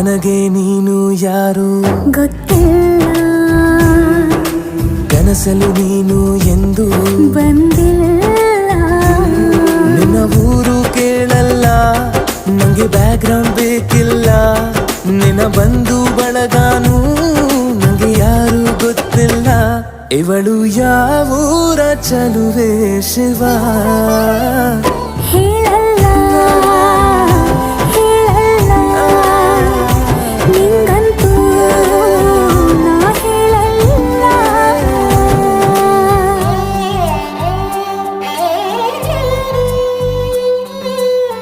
ನನಗೆ ನೀನು ಯಾರು ಗೊತ್ತಿಲ್ಲ, ಕನಸಲು ನೀನು ಎಂದು ಬಂದಿಲ್ಲ. ನಿನ್ನ ಊರು ಕೇಳಲ್ಲ, ನಂಗೆ ಬ್ಯಾಕ್ಗ್ರೌಂಡ್ ಬೇಕಿಲ್ಲ. ನಿನ್ನ ಬಂಧು ಬಳಗಾನು ನಂಗೆ ಯಾರು ಗೊತ್ತಿಲ್ಲ. ಇವಳು ಯಾವೂರ ಚಲುವೆ ಶಿವ ಹೇಳಲ್ಲ